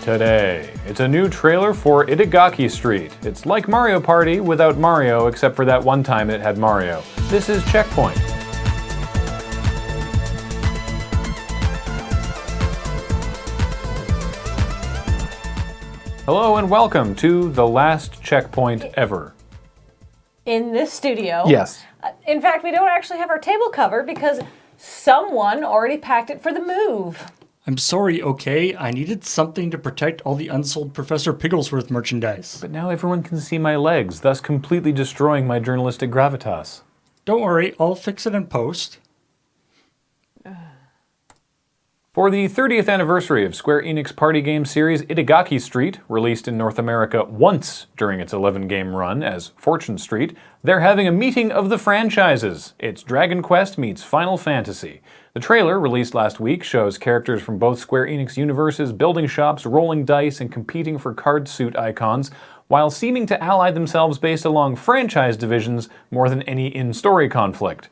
Today, it's a new trailer for Itagaki Street. It's like Mario Party without Mario, except for that one time it had Mario. This is CheckPoint. Hello and welcome to the last checkpoint ever. In this studio. Yes. In fact, we don't actually have our table covered because someone already packed it for the move. I'm sorry, okay? I needed something to protect all the unsold Professor Pigglesworth merchandise. But now everyone can see my legs, thus completely destroying my journalistic gravitas. Don't worry, I'll fix it in post. For the 30th anniversary of Square Enix party game series Itagaki Street, released in North America once during its 11-game run as Fortune Street, they're having a meeting of the franchises. It's Dragon Quest meets Final Fantasy. The trailer, released last week, shows characters from both Square Enix universes building shops, rolling dice, and competing for card suit icons, while seeming to ally themselves based along franchise divisions more than any in-story conflict.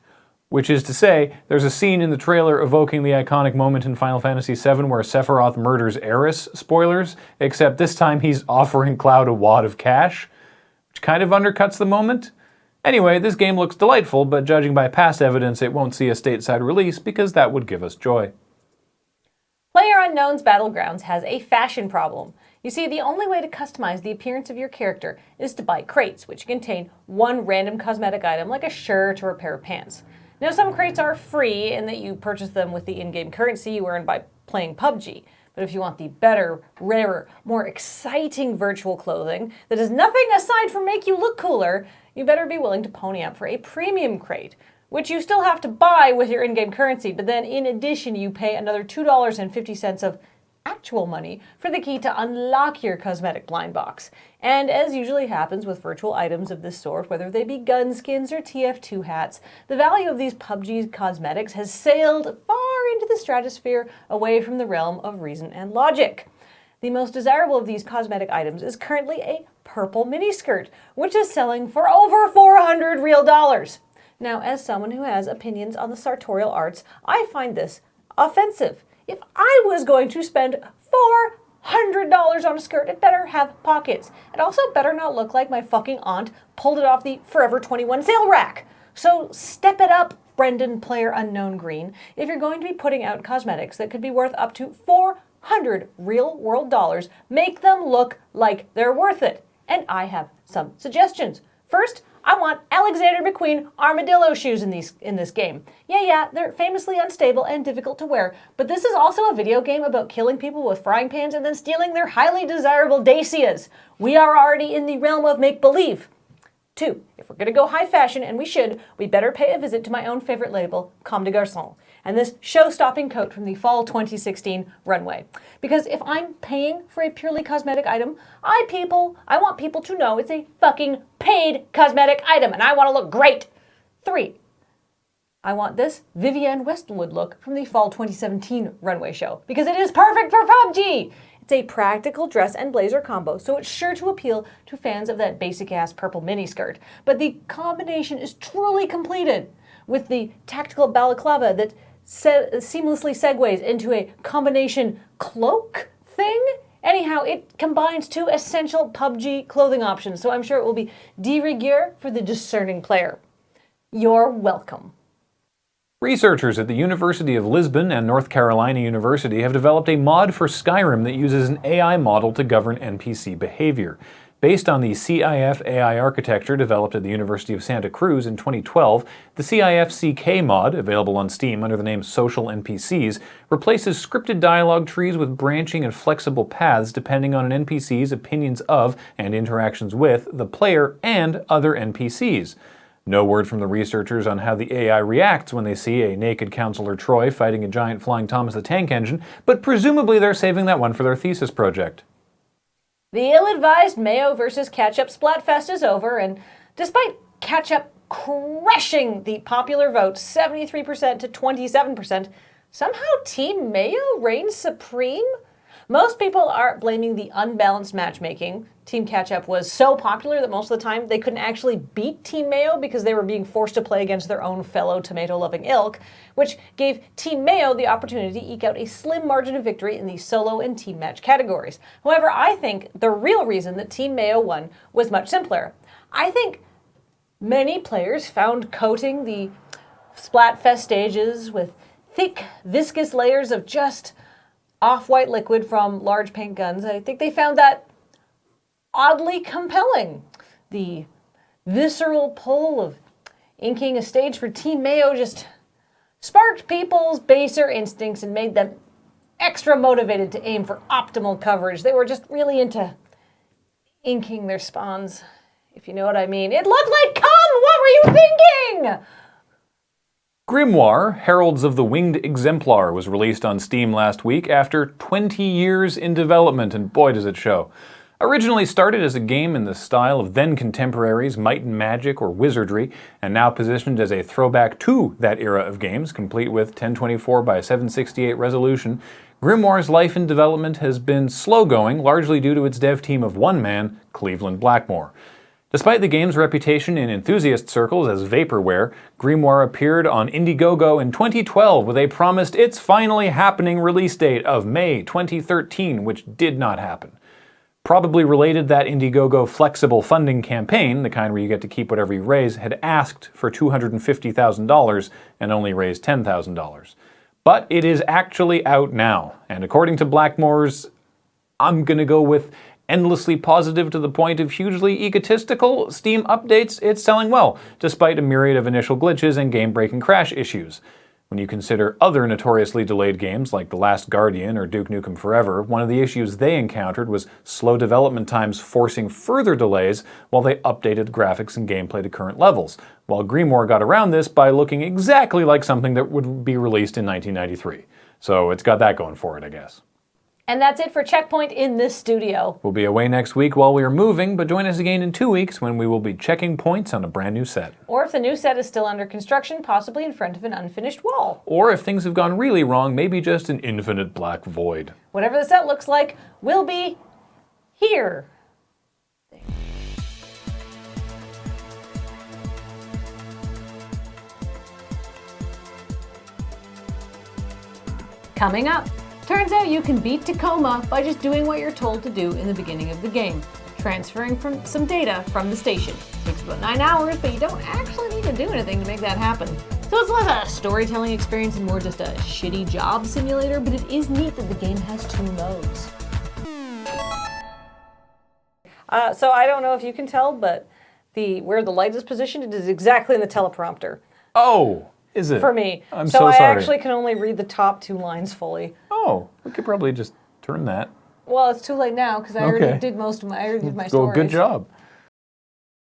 Which is to say, there's a scene in the trailer evoking the iconic moment in Final Fantasy VII where Sephiroth murders Eris, spoilers, except this time he's offering Cloud a wad of cash, which kind of undercuts the moment. Anyway, this game looks delightful, but judging by past evidence, it won't see a stateside release because that would give us joy. Playerunknown's Battlegrounds has a fashion problem. You see, the only way to customize the appearance of your character is to buy crates, which contain one random cosmetic item like a shirt or a pair of pants. Now, some crates are free in that you purchase them with the in-game currency you earn by playing PUBG. But if you want the better, rarer, more exciting virtual clothing that does nothing aside from make you look cooler, you better be willing to pony up for a premium crate, which you still have to buy with your in-game currency, but then in addition you pay another $2.50 of actual money for the key to unlock your cosmetic blind box. And as usually happens with virtual items of this sort, whether they be gun skins or TF2 hats, the value of these PUBG cosmetics has sailed far into the stratosphere away from the realm of reason and logic. The most desirable of these cosmetic items is currently a purple miniskirt, which is selling for over $400 real dollars. Now, as someone who has opinions on the sartorial arts, I find this offensive. If I was going to spend $400 on a skirt, it better have pockets. It also better not look like my fucking aunt pulled it off the Forever 21 sale rack. So step it up, Brendan Playerunknown Green, if you're going to be putting out cosmetics that could be worth up to $400 real world dollars, make them look like they're worth it. And I have some suggestions. First, I want Alexander McQueen armadillo shoes in this game. Yeah, they're famously unstable and difficult to wear, but this is also a video game about killing people with frying pans and then stealing their highly desirable dacias. We are already in the realm of make-believe. 2, if we're gonna go high fashion, and we better pay a visit to my own favorite label, Comme des Garçons, and this show-stopping coat from the fall 2016 runway. Because if I'm paying for a purely cosmetic item, I want people to know it's a fucking paid cosmetic item, and I want to look great. 3, I want this Vivienne Westwood look from the fall 2017 runway show, because it is perfect for PUBG. It's a practical dress and blazer combo, so it's sure to appeal to fans of that basic-ass purple miniskirt. But the combination is truly completed with the tactical balaclava that seamlessly segues into a combination cloak thing. Anyhow, it combines 2 essential PUBG clothing options, so I'm sure it will be de rigueur for the discerning player. You're welcome. Researchers at the University of Lisbon and North Carolina University have developed a mod for Skyrim that uses an AI model to govern NPC behavior. Based on the CIF AI architecture developed at the University of Santa Cruz in 2012, the CIF-CK mod, available on Steam under the name Social NPCs, replaces scripted dialogue trees with branching and flexible paths depending on an NPC's opinions of and interactions with the player and other NPCs. No word from the researchers on how the AI reacts when they see a naked Counselor Troy fighting a giant flying Thomas the Tank Engine, but presumably they're saving that one for their thesis project. The ill-advised mayo versus ketchup splatfest is over, and despite ketchup crushing the popular vote 73% to 27%, somehow Team Mayo reigns supreme? Most people are blaming the unbalanced matchmaking, Team Catch-Up was so popular that most of the time they couldn't actually beat Team Mayo because they were being forced to play against their own fellow tomato-loving ilk, which gave Team Mayo the opportunity to eke out a slim margin of victory in the solo and team match categories. However, I think the real reason that Team Mayo won was much simpler. I think many players found coating the Splatfest stages with thick, viscous layers of just off-white liquid from large paint guns. I think they found that oddly compelling. The visceral pull of inking a stage for Team Mayo just sparked people's baser instincts and made them extra motivated to aim for optimal coverage. They were just really into inking their spawns, if you know what I mean. It looked like cum! What were you thinking? Grimoire, Heralds of the Winged Exemplar, was released on Steam last week after 20 years in development, and boy does it show. Originally started as a game in the style of then-contemporaries Might and Magic or Wizardry, and now positioned as a throwback to that era of games, complete with 1024 by 768 resolution, Grimoire's life in development has been slow-going, largely due to its dev team of one man, Cleveland Blackmore. Despite the game's reputation in enthusiast circles as vaporware, Grimoire appeared on Indiegogo in 2012 with a promised "It's Finally Happening" release date of May 2013, which did not happen. Probably related, that Indiegogo flexible funding campaign, the kind where you get to keep whatever you raise, had asked for $250,000 and only raised $10,000. But it is actually out now, and according to Blackmore's, I'm gonna go with endlessly positive to the point of hugely egotistical Steam updates, it's selling well, despite a myriad of initial glitches and game-breaking crash issues. When you consider other notoriously delayed games like The Last Guardian or Duke Nukem Forever, one of the issues they encountered was slow development times forcing further delays while they updated graphics and gameplay to current levels, while Grimoire got around this by looking exactly like something that would be released in 1993. So it's got that going for it, I guess. And that's it for CheckPoint in this studio. We'll be away next week while we are moving, but join us again in 2 weeks when we will be checking points on a brand new set. Or if the new set is still under construction, possibly in front of an unfinished wall. Or if things have gone really wrong, maybe just an infinite black void. Whatever the set looks like, will be here. Coming up. Turns out you can beat Tacoma by just doing what you're told to do in the beginning of the game. Transferring from some data from the station. Takes about 9 hours, but you don't actually need to do anything to make that happen. So it's less a storytelling experience and more just a shitty job simulator, but it is neat that the game has 2 modes. So I don't know if you can tell, but where the light is positioned, it is exactly in the teleprompter. Oh! Is it? For me. I'm so so I sorry. actually can only read the top 2 lines fully. Oh, we could probably just turn that. Well, it's too late now because I already did most of my. I already did my stories. Well, good job.